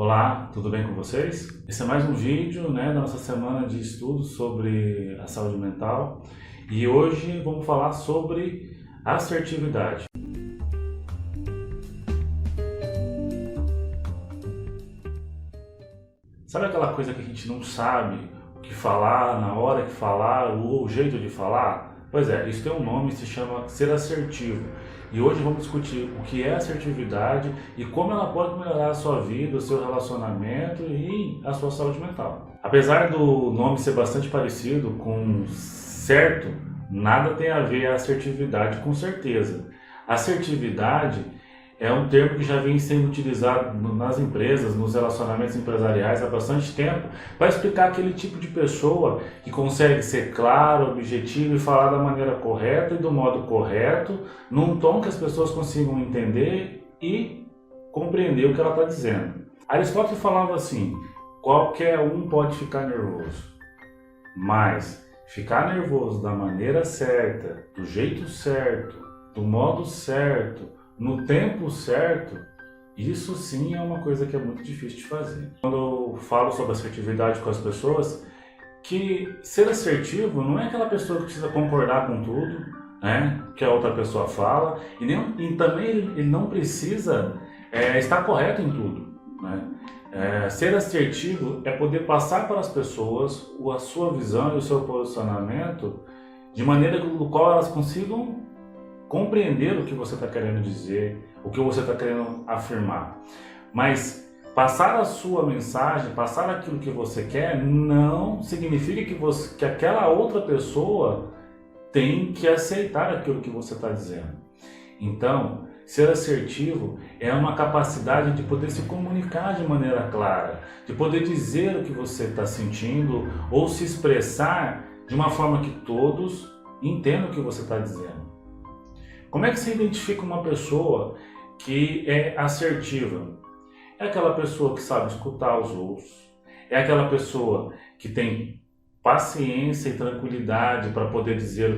Olá, tudo bem com vocês? Esse é mais um vídeo, da nossa semana de estudos sobre a saúde mental e hoje vamos falar sobre assertividade. Sabe aquela coisa que a gente não sabe o que falar, na hora que falar, ou o jeito de falar? Pois é, isso tem um nome, se chama ser assertivo. E hoje vamos discutir o que é assertividade e como ela pode melhorar a sua vida, o seu relacionamento e a sua saúde mental. Apesar do nome ser bastante parecido com certo, nada tem a ver a assertividade com certeza. Assertividade é um termo que já vem sendo utilizado nas empresas, nos relacionamentos empresariais há bastante tempo, para explicar aquele tipo de pessoa que consegue ser claro, objetivo e falar da maneira correta e do modo correto, num tom que as pessoas consigam entender e compreender o que ela está dizendo. Aristóteles falava assim: qualquer um pode ficar nervoso, mas ficar nervoso da maneira certa, do jeito certo, do modo certo, no tempo certo, isso sim é uma coisa que é muito difícil de fazer. Quando eu falo sobre assertividade com as pessoas, que ser assertivo não é aquela pessoa que precisa concordar com tudo, que a outra pessoa fala, e também ele não precisa estar correto em tudo. Ser assertivo é poder passar para as pessoas a sua visão e o seu posicionamento de maneira com qual elas consigam compreender o que você está querendo dizer, o que você está querendo afirmar. Mas passar a sua mensagem, passar aquilo que você quer, não significa que aquela outra pessoa tem que aceitar aquilo que você está dizendo. Então, ser assertivo é uma capacidade de poder se comunicar de maneira clara, de poder dizer o que você está sentindo ou se expressar de uma forma que todos entendam o que você está dizendo. Como é que se identifica uma pessoa que é assertiva? É aquela pessoa que sabe escutar os outros, é aquela pessoa que tem paciência e tranquilidade para poder dizer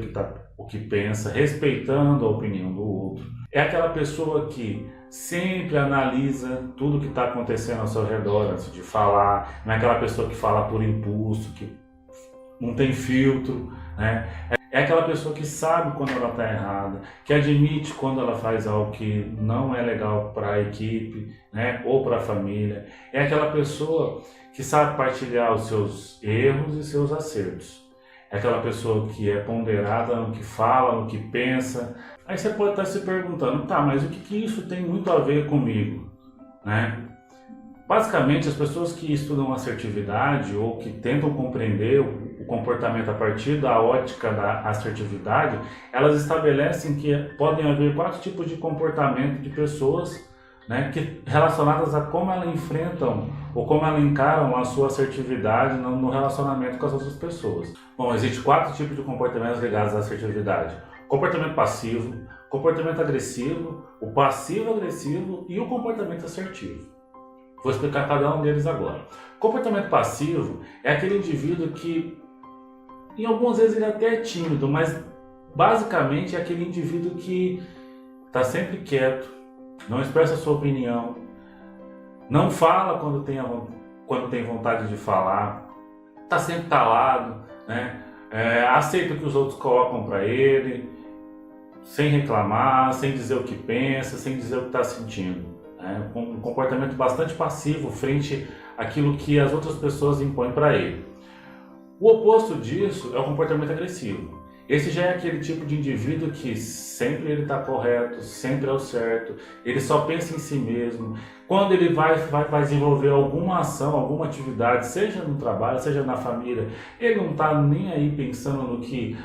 o que pensa, respeitando a opinião do outro. É aquela pessoa que sempre analisa tudo que está acontecendo ao seu redor antes de falar, não é aquela pessoa que fala por impulso, que não tem filtro, É aquela pessoa que sabe quando ela está errada, que admite quando ela faz algo que não é legal para a equipe, ou para a família. É aquela pessoa que sabe partilhar os seus erros e seus acertos. É aquela pessoa que é ponderada no que fala, no que pensa. Aí você pode estar se perguntando, tá, mas o que isso tem muito a ver comigo? Basicamente, as pessoas que estudam assertividade ou que tentam compreender o comportamento a partir da ótica da assertividade, elas estabelecem que podem haver 4 tipos de comportamento de pessoas relacionadas a como elas enfrentam ou como elas encaram a sua assertividade no relacionamento com as outras pessoas. Bom, existem 4 tipos de comportamentos ligados à assertividade: comportamento passivo, comportamento agressivo, o passivo-agressivo e o comportamento assertivo. Vou explicar cada um deles agora. Comportamento passivo é aquele indivíduo que, em algumas vezes, ele até é tímido, mas basicamente é aquele indivíduo que está sempre quieto, não expressa a sua opinião, não fala quando tem vontade de falar, está sempre calado, aceita o que os outros colocam para ele, sem reclamar, sem dizer o que pensa, sem dizer o que está sentindo. Um comportamento bastante passivo frente àquilo que as outras pessoas impõem para ele. O oposto disso é o comportamento agressivo. Esse já é aquele tipo de indivíduo que sempre ele está correto, sempre é o certo, ele só pensa em si mesmo. Quando ele vai desenvolver alguma ação, alguma atividade, seja no trabalho, seja na família, ele não está nem aí pensando no que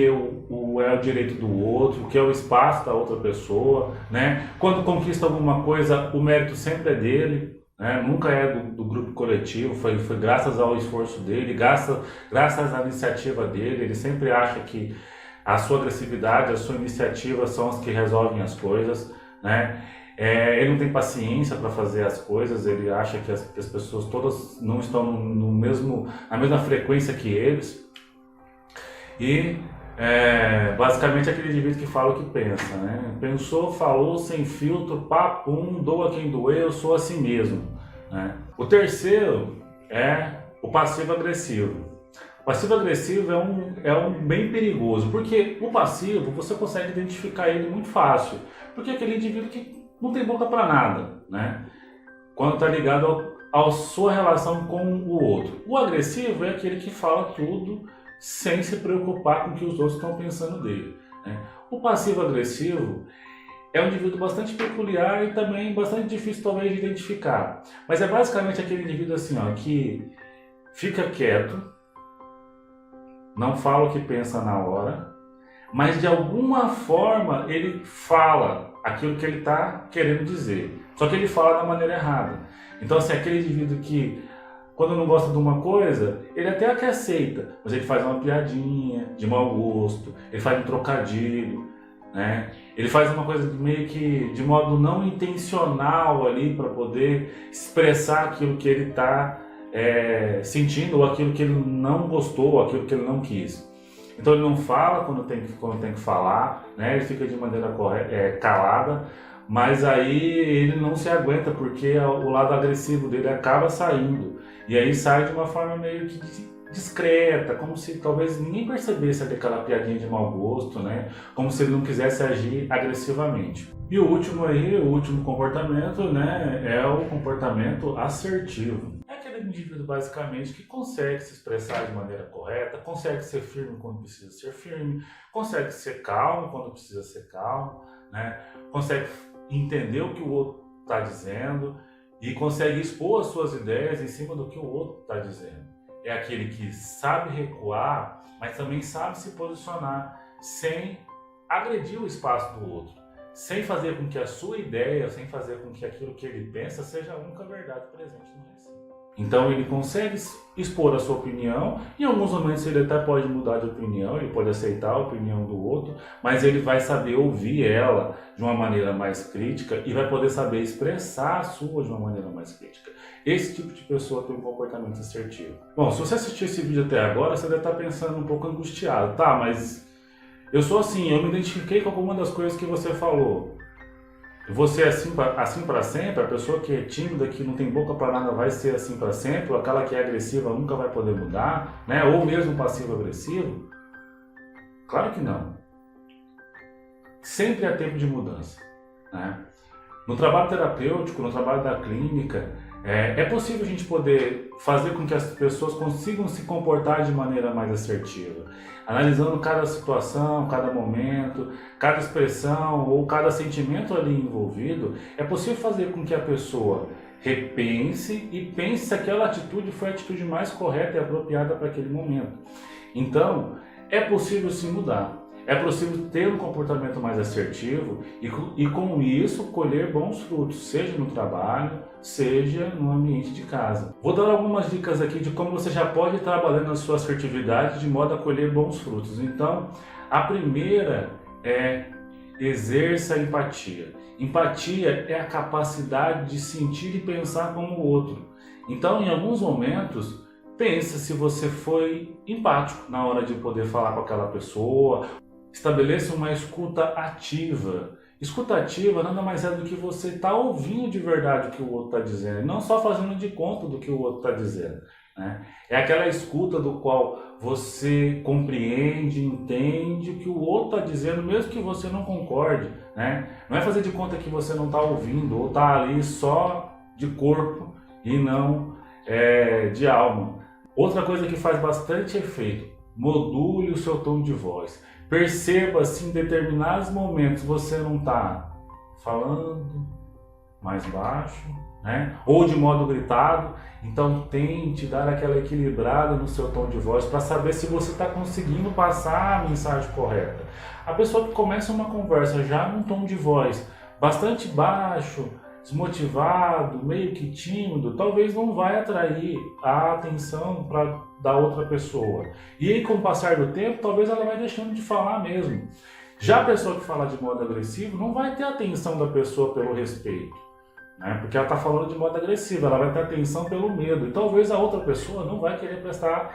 é o direito do outro, o que é o espaço da outra pessoa, Quando conquista alguma coisa, o mérito sempre é dele, Nunca é do grupo coletivo, foi graças ao esforço dele, graças à iniciativa dele. Ele sempre acha que a sua agressividade, a sua iniciativa são as que resolvem as coisas, Ele não tem paciência para fazer as coisas, ele acha que as pessoas todas não estão na mesma frequência que eles. E basicamente aquele indivíduo que fala o que pensa, Pensou, falou, sem filtro, papum, doa quem doer, eu sou assim mesmo. né? O terceiro é o passivo-agressivo. O passivo-agressivo é um bem perigoso, porque o passivo você consegue identificar ele muito fácil, porque é aquele indivíduo que não tem boca para nada, né? Quando está ligado à sua relação com o outro. O agressivo é aquele que fala tudo sem se preocupar com o que os outros estão pensando dele, né? O passivo-agressivo é um indivíduo bastante peculiar e também bastante difícil talvez de identificar. Mas é basicamente aquele indivíduo assim, ó, que fica quieto, não fala o que pensa na hora, mas de alguma forma ele fala aquilo que ele está querendo dizer. Só que ele fala da maneira errada. Então assim, aquele indivíduo que quando não gosta de uma coisa, ele até que aceita, mas ele faz uma piadinha de mau gosto, ele faz um trocadilho, né? Ele faz uma coisa meio que de modo não intencional ali para poder expressar aquilo que ele está sentindo, ou aquilo que ele não gostou, ou aquilo que ele não quis. Então ele não fala quando tem que falar, né? Ele fica de maneira calada, mas aí ele não se aguenta porque o lado agressivo dele acaba saindo. E aí sai de uma forma meio que discreta, como se talvez ninguém percebesse aquela piadinha de mau gosto, né? Como se ele não quisesse agir agressivamente. E o último comportamento, né, é o comportamento assertivo. É aquele indivíduo basicamente que consegue se expressar de maneira correta, consegue ser firme quando precisa ser firme, consegue ser calmo quando precisa ser calmo, né? Consegue entender o que o outro está dizendo e consegue expor as suas ideias em cima do que o outro está dizendo. É aquele que sabe recuar, mas também sabe se posicionar sem agredir o espaço do outro, sem fazer com que a sua ideia, sem fazer com que aquilo que ele pensa seja a única verdade presente no recinto. Então ele consegue expor a sua opinião, em alguns momentos ele até pode mudar de opinião, ele pode aceitar a opinião do outro, mas ele vai saber ouvir ela de uma maneira mais crítica e vai poder saber expressar a sua de uma maneira mais crítica. Esse tipo de pessoa tem um comportamento assertivo. Bom, se você assistiu esse vídeo até agora, você deve estar pensando um pouco angustiado. Tá, mas eu sou assim, eu me identifiquei com alguma das coisas que você falou. Você é assim para sempre? A pessoa que é tímida, que não tem boca para nada, vai ser assim para sempre? Ou aquela que é agressiva nunca vai poder mudar? Né? Ou mesmo passivo-agressivo? Claro que não. Sempre há tempo de mudança, né? No trabalho terapêutico, no trabalho da clínica, é possível a gente poder fazer com que as pessoas consigam se comportar de maneira mais assertiva, analisando cada situação, cada momento, cada expressão ou cada sentimento ali envolvido. É possível fazer com que a pessoa repense e pense se aquela atitude foi a atitude mais correta e apropriada para aquele momento. Então, é possível sim mudar. É possível ter um comportamento mais assertivo e com isso colher bons frutos, seja no trabalho, seja no ambiente de casa. Vou dar algumas dicas aqui de como você já pode ir trabalhando a sua assertividade de modo a colher bons frutos. Então, a primeira é exerça a empatia. Empatia é a capacidade de sentir e pensar como o outro. Então, em alguns momentos, pensa se você foi empático na hora de poder falar com aquela pessoa. Estabeleça uma escuta ativa. Escuta ativa nada mais é do que você estar ouvindo de verdade o que o outro está dizendo, não só fazendo de conta do que o outro está dizendo, né? É aquela escuta do qual você compreende, entende o que o outro está dizendo, mesmo que você não concorde, né? Não é fazer de conta que você não está ouvindo ou está ali só de corpo e não de alma. Outra coisa que faz bastante efeito, module o seu tom de voz. Perceba se em determinados momentos você não está falando mais baixo, né? Ou de modo gritado. Então tente dar aquela equilibrada no seu tom de voz para saber se você está conseguindo passar a mensagem correta. A pessoa que começa uma conversa já num tom de voz bastante baixo, desmotivado, meio que tímido, talvez não vai atrair a atenção da outra pessoa. E aí, com o passar do tempo, talvez ela vai deixando de falar mesmo. Já a pessoa que fala de modo agressivo não vai ter a atenção da pessoa pelo respeito, né? Porque ela está falando de modo agressivo, ela vai ter atenção pelo medo. E talvez a outra pessoa não vai querer prestar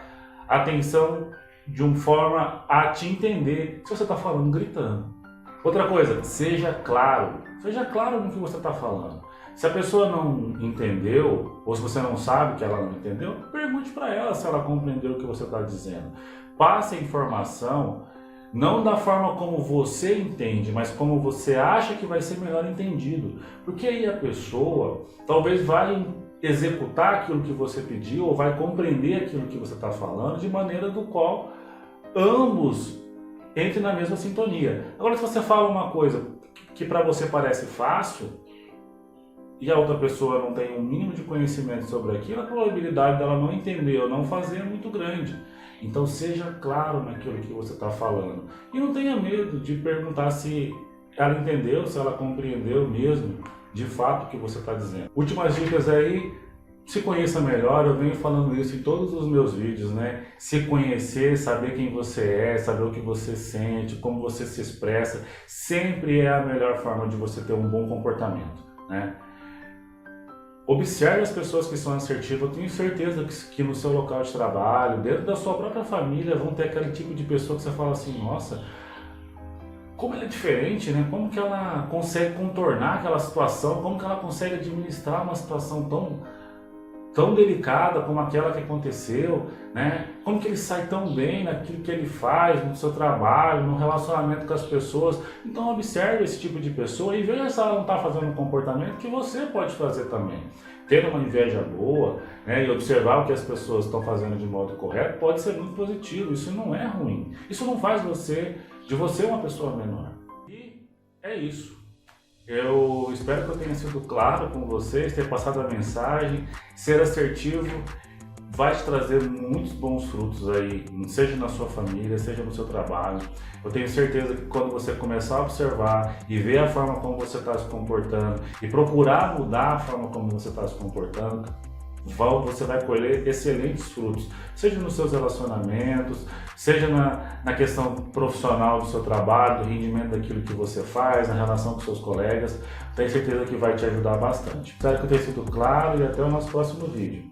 atenção de uma forma a te entender se você está falando gritando. Outra coisa, seja claro no que você está falando. Se a pessoa não entendeu, ou se você não sabe que ela não entendeu, pergunte para ela se ela compreendeu o que você está dizendo. Passe a informação, não da forma como você entende, mas como você acha que vai ser melhor entendido. Porque aí a pessoa talvez vai executar aquilo que você pediu ou vai compreender aquilo que você está falando de maneira do qual ambos entrem na mesma sintonia. Agora, se você fala uma coisa que para você parece fácil e a outra pessoa não tem um mínimo de conhecimento sobre aquilo, a probabilidade dela não entender ou não fazer é muito grande. Então seja claro naquilo que você está falando e não tenha medo de perguntar se ela entendeu, se ela compreendeu mesmo de fato o que você está dizendo. Últimas dicas aí: se conheça melhor. Eu venho falando isso em todos os meus vídeos, né? Se conhecer, saber quem você é, saber o que você sente, como você se expressa, sempre é a melhor forma de você ter um bom comportamento, né? Observe as pessoas que são assertivas. Eu tenho certeza que no seu local de trabalho, dentro da sua própria família, vão ter aquele tipo de pessoa que você fala assim: nossa, como ela é diferente, né? Como que ela consegue contornar aquela situação, como que ela consegue administrar uma situação tão delicada como aquela que aconteceu, né? Como que ele sai tão bem naquilo que ele faz, no seu trabalho, no relacionamento com as pessoas. Então observe esse tipo de pessoa e veja se ela não está fazendo um comportamento que você pode fazer também. Ter uma inveja boa, né, e observar o que as pessoas estão fazendo de modo correto pode ser muito positivo. Isso não é ruim. Isso não faz de você uma pessoa menor. E é isso. Eu espero que eu tenha sido claro com vocês, ter passado a mensagem. Ser assertivo vai te trazer muitos bons frutos aí, seja na sua família, seja no seu trabalho. Eu tenho certeza que quando você começar a observar e ver a forma como você está se comportando e procurar mudar a forma como você está se comportando, você vai colher excelentes frutos, seja nos seus relacionamentos, seja na questão profissional do seu trabalho, do rendimento daquilo que você faz, na relação com seus colegas. Tenho certeza que vai te ajudar bastante. Espero que tenha sido claro e até o nosso próximo vídeo.